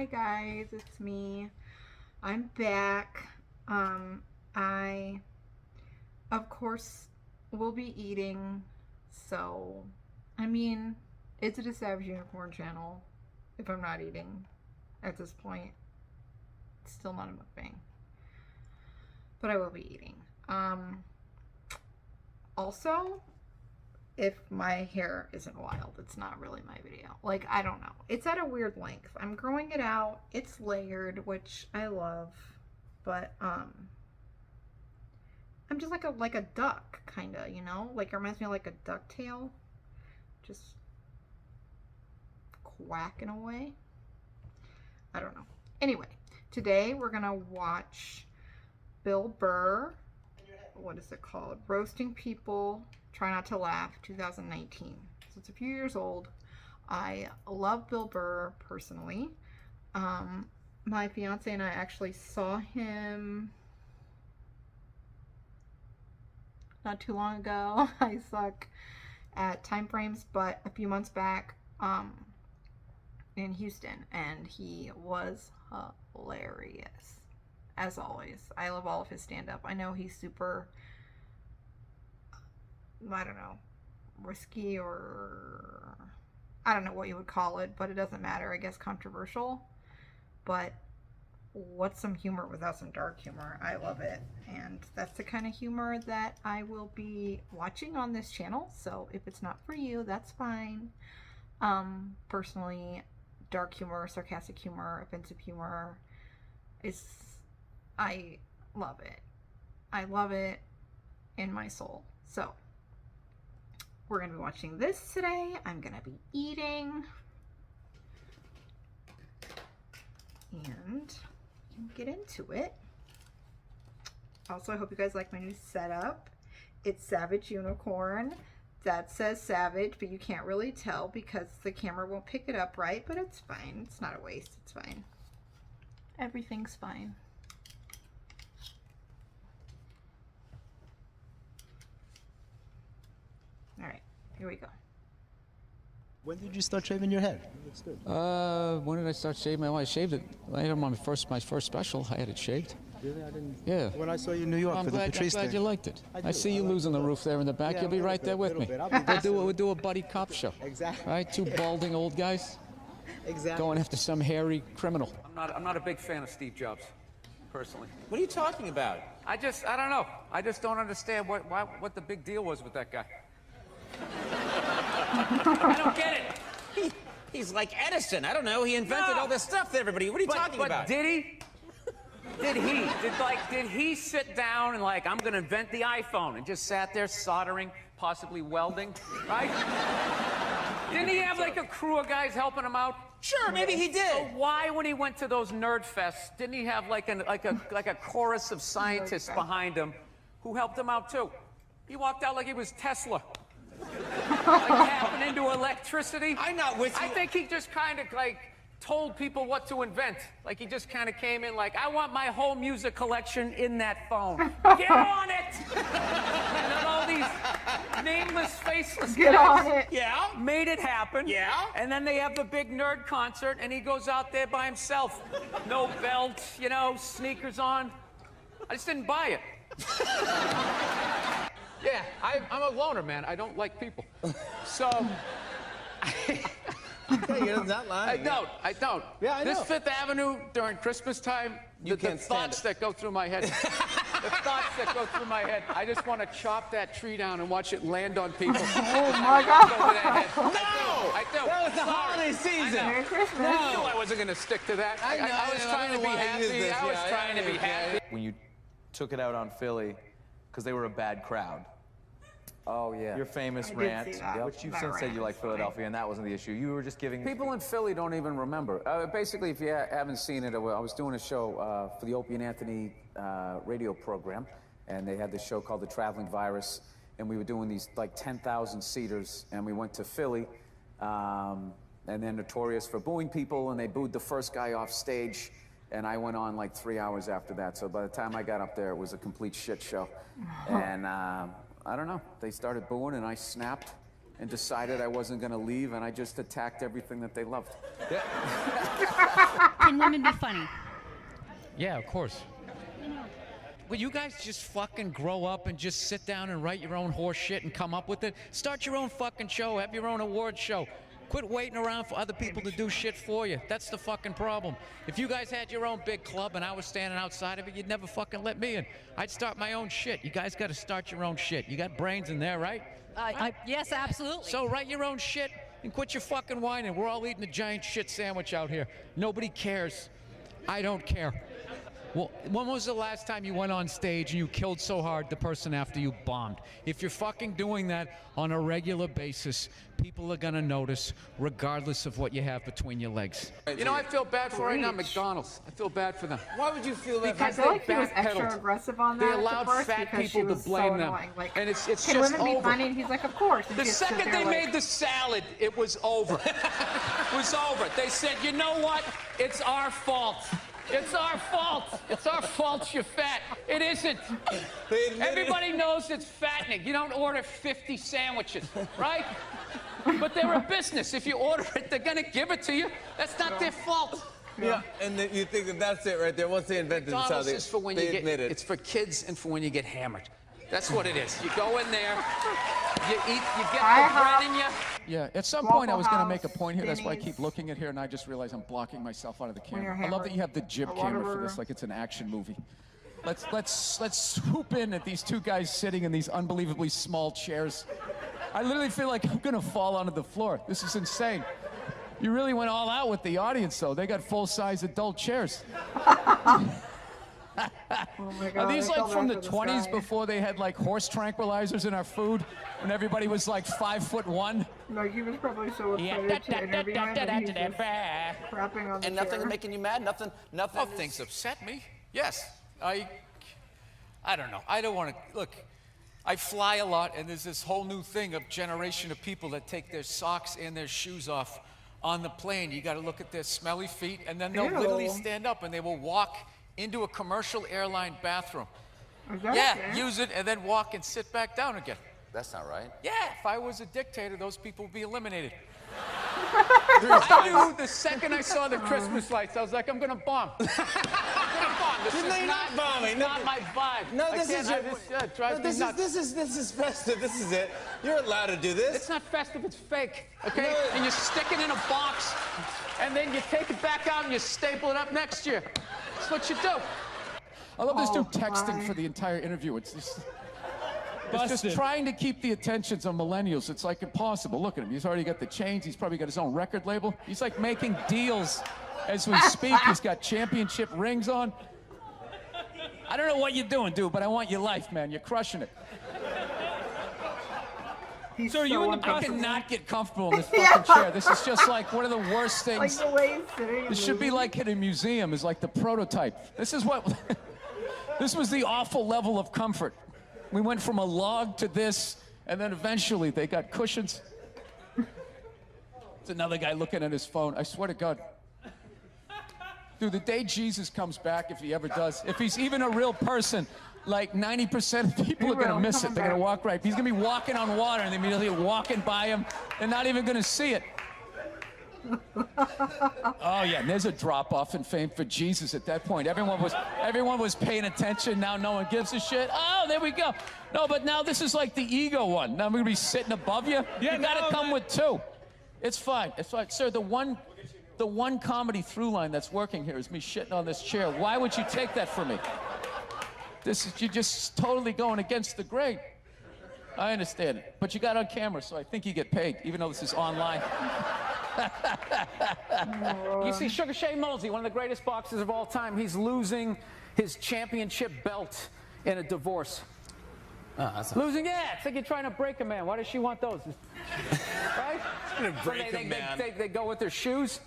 Hi guys, it's me. I'm back. I of course will be eating. So, I mean, it's a Savage Unicorn channel. If I'm not eating at this point, it's still not a mukbang. But I will be eating. Also, if my hair isn't wild, it's not really my video. Like, I don't know. It's at a weird length. I'm growing it out. It's layered, which I love. But, I'm just like a duck, kind of, you know? Like, it reminds me of like a duck tail. Just quacking away. I don't know. Anyway, today we're going to watch Bill Burr. What is it called? Roasting People, Try Not to Laugh, 2019. So it's a few years old. I love Bill Burr personally. My fiance and I actually saw him not too long ago. I suck at time frames, but a few months back in Houston, and he was hilarious. As always, I love all of his stand-up. I know he's super, I don't know, risky, or I don't know what you would call it, but it doesn't matter. I guess controversial. But what's some humor without some dark humor? I love it. And that's the kind of humor that I will be watching on this channel. So if it's not for you, that's fine. Personally, dark humor, sarcastic humor, offensive humor is... I love it. I love it in my soul. So, we're going to be watching this today. I'm going to be eating. And get into it. Also, I hope you guys like my new setup. It's Savage Unicorn. That says Savage, but you can't really tell because the camera won't pick it up right, but it's fine. It's not a waste. It's fine. Everything's fine. All right, here we go. When did you start shaving your head? It looks good. When did I start shaving? Well, I shaved it. I had my first special. I had it shaved. Really? I didn't. Yeah. When I saw you in New York I'm for the glad Patrice you thing. liked it. I see I you like losing it. the roof there in the back. Yeah, You'll be a right there little with bit, me. a little bit. We'll do a buddy cop show. Exactly. Right? Two balding old guys Exactly. going after some hairy criminal. I'm not a big fan of Steve Jobs, personally. What are you talking about? I don't know. I just don't understand what the big deal was with that guy. I don't get it. He's like Edison. I don't know. He invented all this stuff to everybody. What are you talking about? But did he? Did he sit down and like, I'm gonna invent the iPhone, and just sat there soldering, possibly welding, right? Didn't he have like a crew of guys helping him out? Sure, maybe he did. So why, when he went to those nerd fests, didn't he have like a chorus of scientists behind him who helped him out too? He walked out like he was Tesla. Like tapping into electricity. I'm not with you. I think he just kind of like told people what to invent. Like he just kind of came in like, I want my whole music collection in that phone. Get on it! And then all these nameless, faceless Get guys on it. Yeah? made it happen. Yeah? And then they have the big nerd concert, and he goes out there by himself. No belt, you know, sneakers on. I just didn't buy it. Yeah, I'm a loner, man. I don't like people. So... Yeah, you're not lying. I don't. Yeah, I This know. Fifth Avenue during Christmas time, the can't stand thoughts that go through my head. The thoughts that go through my head. I just want to chop that tree down and watch it land on people. Oh my God. I do. That was the Sorry. holiday season. I know. Merry Christmas. I knew I wasn't going to stick to that. I was trying to be happy. I was trying to be happy. When you took it out on Philly, because they were a bad crowd. Oh, yeah. Your famous I did rant, see that. which you've That since said rant you like was funny. Philadelphia, and that wasn't the issue. You were just giving... People in Philly don't even remember. Basically, if you haven't seen it, I was doing a show for the Opie and Anthony radio program, and they had this show called The Traveling Virus, and we were doing these like 10,000 seaters, and we went to Philly, and they're notorious for booing people, and they booed the first guy off stage, and I went on like 3 hours after that. So by the time I got up there, it was a complete shit show. And I don't know, they started booing, and I snapped, and decided I wasn't going to leave, and I just attacked everything that they loved. Can women be funny? Yeah, of course. Will you guys just fucking grow up and just sit down and write your own horse shit and come up with it? Start your own fucking show, have your own award show. Quit waiting around for other people to do shit for you. That's the fucking problem. If you guys had your own big club and I was standing outside of it, you'd never fucking let me in. I'd start my own shit. You guys got to start your own shit. You got brains in there, right? Yes, absolutely. So write your own shit and quit your fucking whining. We're all eating a giant shit sandwich out here. Nobody cares. I don't care. Well, when was the last time you went on stage and you killed so hard the person after you bombed? If you're fucking doing that on a regular basis, people are gonna notice regardless of what you have between your legs. You know, I feel bad for right now McDonald's. I feel bad for them. Why would you feel that? I Because feel like he was backpedaled. extra aggressive on that They at allowed first fat because she people to was blame so them. annoying. Like, And it's can just women be over. funny? And he's like, of course. And The she'd sit second there they like, made the salad, it was over. It was over. They said, you know what? It's our fault. It's our fault. It's our fault you're fat. It isn't. Everybody knows it's fattening. You don't order 50 sandwiches, right? But they're a business. If you order it, they're going to give it to you. That's not their fault. Yeah, and you think that that's it right there. Once they invented this, how McDonald's they, is for when they you admit get, it. it's for kids and for when you get hammered. That's what it is. You go in there, you eat, you get the bread in you. Yeah, at some point I was going to make a point here. That's why I keep looking at here, and I just realize I'm blocking myself out of the camera. I love that you have the jib camera for this, like it's an action movie. Let's swoop in at these two guys sitting in these unbelievably small chairs. I literally feel like I'm going to fall onto the floor. This is insane. You really went all out with the audience, though. They got full-size adult chairs. oh my God, Are these I like felt from bad the for this 20s guy. before they had like horse tranquilizers in our food? When everybody was like 5'1"? Like, he was probably so excited to interview him, and he's just crapping on the And nothing chair. making you mad? Nothing. Oh, things upset me. Yes. I don't know. I don't want to, look, I fly a lot, and there's this whole new thing of generation of people that take their socks and their shoes off on the plane. You got to look at their smelly feet, and then they'll literally Ew. stand up and they will walk into a commercial airline bathroom. Is that Yeah, okay? use it and then walk and sit back down again. That's not right. Yeah, if I was a dictator, those people would be eliminated. I knew the second I saw the Christmas lights, I was like, I'm gonna bomb. I'm gonna bomb. This No, is you're not bombing. not my vibe. No, I this can't- is I your. just, it drives me nuts. This is festive. This is it. You're allowed to do this. It's not festive, it's fake, okay? No. And you stick it in a box, and then you take it back out and you staple it up next year. That's what you do. I love this dude texting my. for the entire interview. It's just trying to keep the attentions of millennials. It's like impossible. Look at him. He's already got the chains. He's probably got his own record label. He's like making deals as we speak. He's got championship rings on. I don't know what you're doing, dude, but I want your life, man. You're crushing it. He's So are you in the I process- cannot get comfortable in this fucking chair. This is just like one of the worst Like things. the way he's sitting. This should be like in a museum, is like the prototype. This is what, this was the awful level of comfort. We went from a log to this, and then eventually they got cushions. It's another guy looking at his phone. I swear to God. Dude, the day Jesus comes back, if he ever does, if he's even a real person, like 90% of people He are gonna will. miss Come it. They're gonna back. walk right. He's gonna be walking on water, and they're immediately walking by him. They're not even gonna see it. Oh yeah, and there's a drop-off in fame for Jesus at that point. Everyone was paying attention. Now no one gives a shit. Oh, there we go. No, but now this is like the ego one. Now I'm gonna be sitting above you. Yeah, You gotta no, come man. with two. It's fine. It's fine, sir. The one comedy through line that's working here is me shitting on this chair. Why would you take that from me? You're just totally going against the grain. I understand it, but you got on camera, so I think you get paid, even though this is online. You see, Sugar Shane Mosley, one of the greatest boxers of all time, he's losing his championship belt in a divorce. Losing, yeah, it's like you're trying to break a man. Why does she want those? Right? gonna So break a man. They go with their shoes.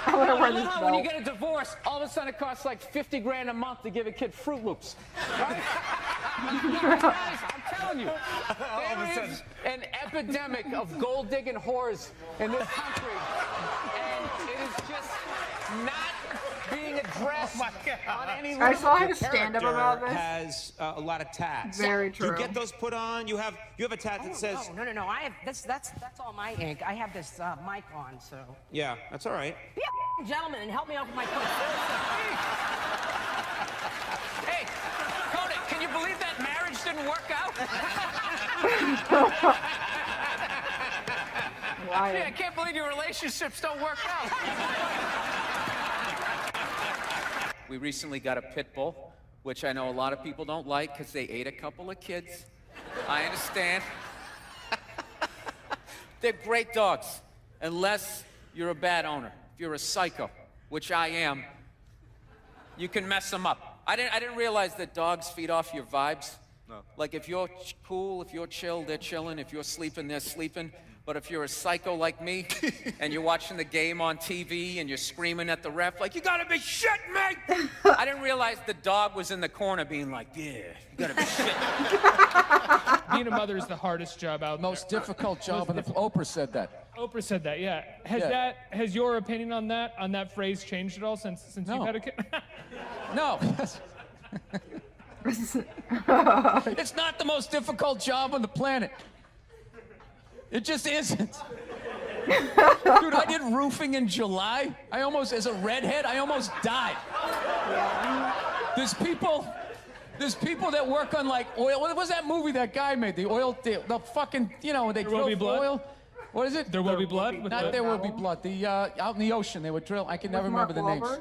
I want to wear this When you belt. get a divorce, all of a sudden it costs like 50 grand a month to give a kid Fruit Loops. Right? Guys, I'm telling you, there is an epidemic of gold-digging whores in this country, and it is just not being addressed on any I level. saw Your him stand up character about this. has a lot of tats. Very Do you true. get those put on? You have a tat that says. Oh, no. I have that's all my ink. I have this mic on, so. Yeah, that's all right. Be a gentleman and help me out with my point. Hey, Kodak, can you believe that marriage didn't work out? Ryan. I can't believe your relationships don't work out. We recently got a pit bull, which I know a lot of people don't like because they ate a couple of kids. I understand. They're great dogs, unless you're a bad owner. If you're a psycho, which I am, you can mess them up. I didn't realize that dogs feed off your vibes. No. Like if you're cool, if you're chill, they're chilling. If you're sleeping, they're sleeping. But if you're a psycho like me, and you're watching the game on TV and you're screaming at the ref like, you gotta be shitting me! I didn't realize the dog was in the corner being like, yeah, you gotta be shitting me. Being a mother is the hardest job out there. Most difficult job, and Oprah said that. Oprah said that, yeah. Has your opinion on that phrase changed at all since you've had a kid? No. It's not the most difficult job on the planet. It just isn't. Dude, I did roofing in July. As a redhead, I almost died. There's people that work on like oil. What was that movie that guy made? The fucking, they There Will Be Blood? oil. What is it? There Will Be Blood? Not There Will Be Blood. Out in the ocean, they would drill. I can never remember the names.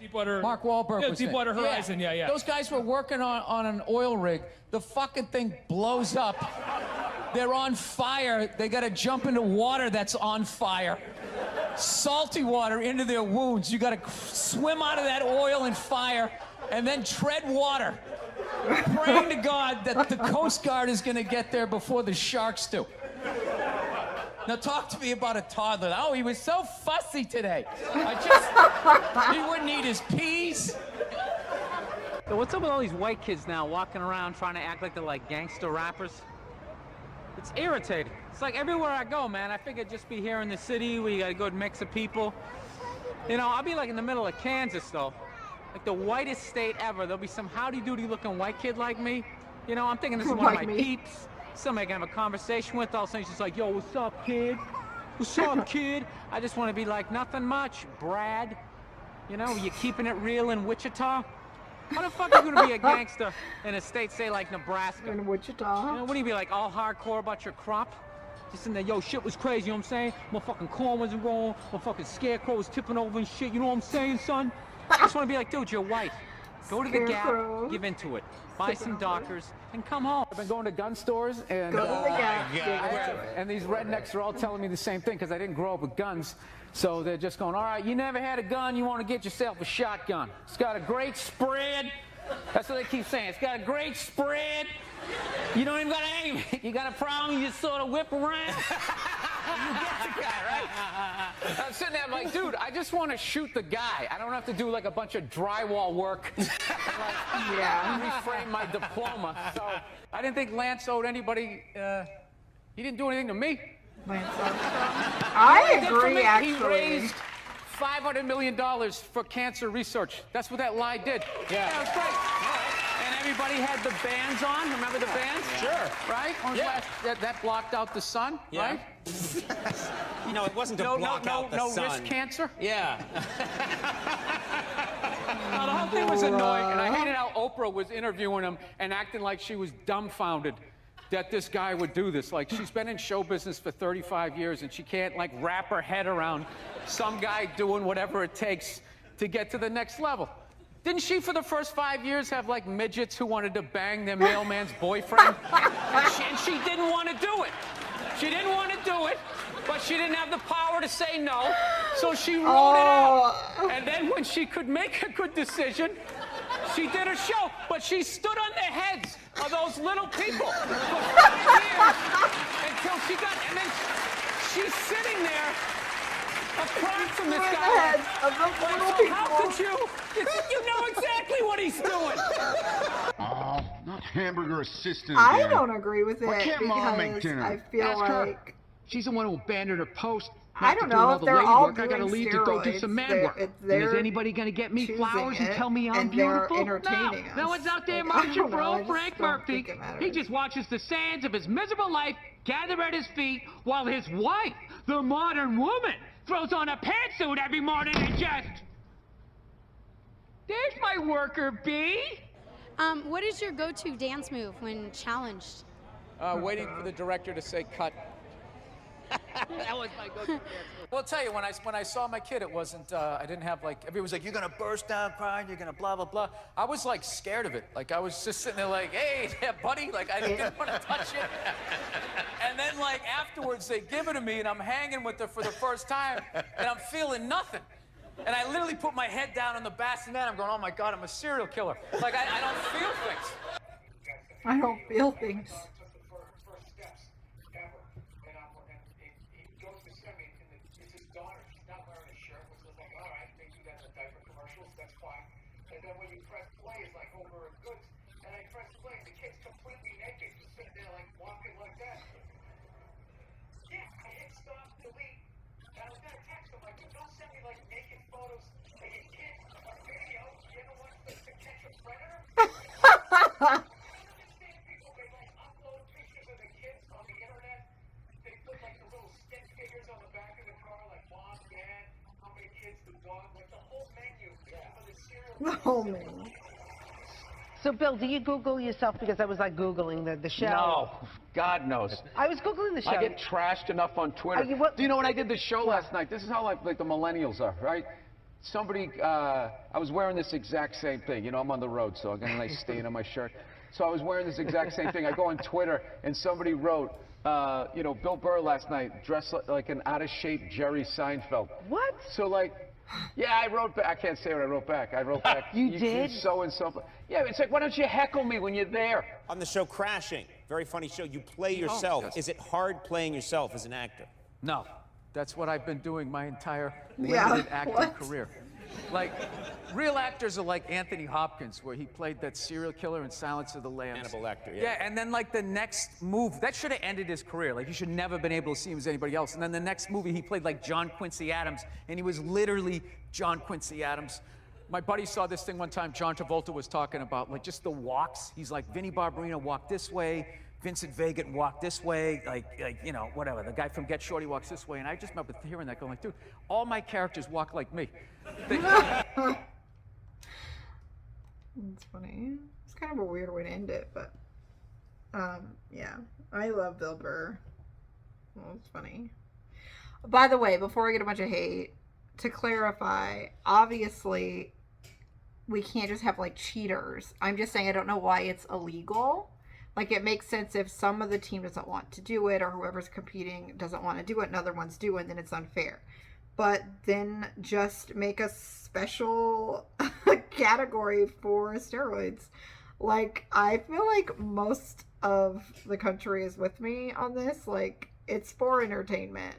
Deepwater. Mark Wahlberg Yeah, was Deepwater in it. Horizon, yeah. Those guys were working on an oil rig. The fucking thing blows up. They're on fire. They gotta jump into water that's on fire. Salty water into their wounds. You gotta swim out of that oil and fire and then tread water. Praying to God that the Coast Guard is gonna get there before the sharks do. Now talk to me about a toddler. Oh, he was so fussy today. He wouldn't eat his peas. So what's up with all these white kids now walking around trying to act like they're like gangster rappers? It's irritating. It's like everywhere I go, man, I figure just be here in the city where you got a good mix of people. I'll be like in the middle of Kansas though. Like the whitest state ever. There'll be some howdy-doody looking white kid like me. I'm thinking this is one of my peeps. Somebody I can have a conversation with. All of a sudden she's just like, yo, what's up, kid? What's up, kid? I just want to be like, nothing much, Brad. You keeping it real in Wichita? How the fuck are you gonna be a gangster in a state, say like Nebraska? In Wichita. Wouldn't you be like all hardcore about your crop? Just in there, yo, shit was crazy, you know what I'm saying? Motherfucking corn wasn't wrong, motherfucking scarecrow was tipping over and shit, you know what I'm saying, son? I just wanna be like, dude, you're white. Go to the Gap, give into it. Buy some Dockers, and come home. I've been going to gun stores, and Go to the Gap. and these rednecks are all telling me the same thing because I didn't grow up with guns. So they're just going, all right, you never had a gun, you want to get yourself a shotgun. It's got a great spread. That's what they keep saying. It's got a great spread. You don't even got to aim it. You got a problem, you just sort of whip around. You get the guy, right? I'm sitting there, I'm like, dude, I just want to shoot the guy. I don't have to do like a bunch of drywall work. Reframe my diploma. So I didn't think Lance owed anybody, he didn't do anything to me. I agree, actually. He raised $500 million for cancer research. That's what that lie did. Yeah, that was great. And everybody had the bands on. Remember the bands? Sure. Right? Yeah. That blocked out the sun, right? It wasn't to block out the sun. No wrist cancer? Yeah. No, the whole thing was annoying, And I hated how Oprah was interviewing him and acting like she was dumbfounded that this guy would do this. Like, she's been in show business for 35 years and she can't like wrap her head around some guy doing whatever it takes to get to the next level. Didn't she, for the first 5 years, have like midgets who wanted to bang their mailman's boyfriend? and she didn't want to do it. She didn't want to do it, but she didn't have the power to say no, so she wrote it out. And then when she could make a good decision, she did a show, but she stood on the heads of those little people for 5 years until she got, and then she's sitting there across from this guy. Of the little So how could you know exactly what he's doing? Oh, not hamburger assistant. I don't agree with it Why can't Mom make because dinner? I feel Ask her. like She's the one who abandoned her post. I don't know if they're all doing I gotta leave to go do some man work. And is anybody gonna get me flowers and tell me I'm beautiful? No one's out there marching for old Frank Murphy. He just watches the sands of his miserable life gather at his feet while his wife, the modern woman, throws on a pantsuit every morning and just... There's my worker bee. What is your go-to dance move when challenged? Waiting for the director to say cut. That was my go-to dance. Well, I'll tell you, when I saw my kid, it wasn't, I didn't have like, everyone was like, you're gonna burst down crying, you're gonna blah, blah, blah. I was like scared of it. Like I was just sitting there like, hey, yeah, buddy, like I didn't want to touch it. And then like afterwards, they give it to me and I'm hanging with her for the first time and I'm feeling nothing. And I literally put my head down on the bassinet. I'm going, oh my God, I'm a serial killer. Like I don't feel things. I don't feel things. Oh man. So, Bill, do you Google yourself? Because I was like Googling the show. No, God knows. I was Googling the show. I get trashed enough on Twitter. Do you know when I did the show last night? This is how like the millennials are, right? Somebody, I was wearing this exact same thing. You know, I'm on the road, so I got a nice stain on my shirt. So I was wearing this exact same thing. I go on Twitter, and somebody wrote, you know, Bill Burr last night dressed like an out-of-shape Jerry Seinfeld. What? So like, yeah, I wrote back. I can't say what I wrote back. I wrote back. You did? So and so. Yeah, it's like, why don't you heckle me when you're there? On the show Crashing, very funny show, you play yourself. yes. Is it hard playing yourself as an actor? No, that's what I've been doing my entire Yeah, limited acting what? career. Like, real actors are like Anthony Hopkins, where he played that serial killer in Silence of the Lambs. Hannibal Lecter, yeah. Yeah, and then like the next move, that should have ended his career. Like, you should never have been able to see him as anybody else. And then the next movie, he played like John Quincy Adams, and he was literally John Quincy Adams. My buddy saw this thing one time, John Travolta was talking about, like, just the walks. He's like, Vinnie Barbarino walked this way, Vincent Vega walked this way, like, you know, whatever. The guy from Get Shorty walks this way. And I just remember hearing that going like, dude, all my characters walk like me. That's funny. It's kind of a weird way to end it, but yeah. I love Bill Burr. Well, it's funny. By the way, before I get a bunch of hate, to clarify, obviously we can't just have like cheaters. I'm just saying I don't know why it's illegal. Like, it makes sense if some of the team doesn't want to do it or whoever's competing doesn't want to do it and other ones do, and then it's unfair. But then just make a special category for steroids. Like, I feel like most of the country is with me on this. Like, it's for entertainment.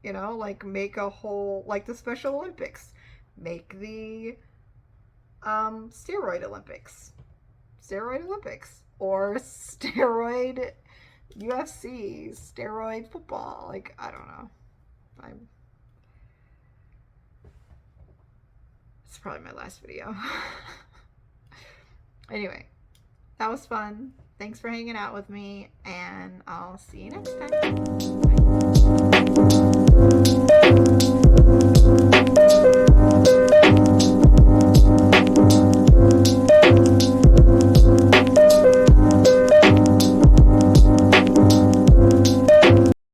You know, like, make a whole, like the Special Olympics. Make the steroid Olympics. Steroid Olympics. Or steroid UFC. Steroid football. Like, I don't know. It's probably my last video. Anyway, that was fun. Thanks for hanging out with me, and I'll see you next time.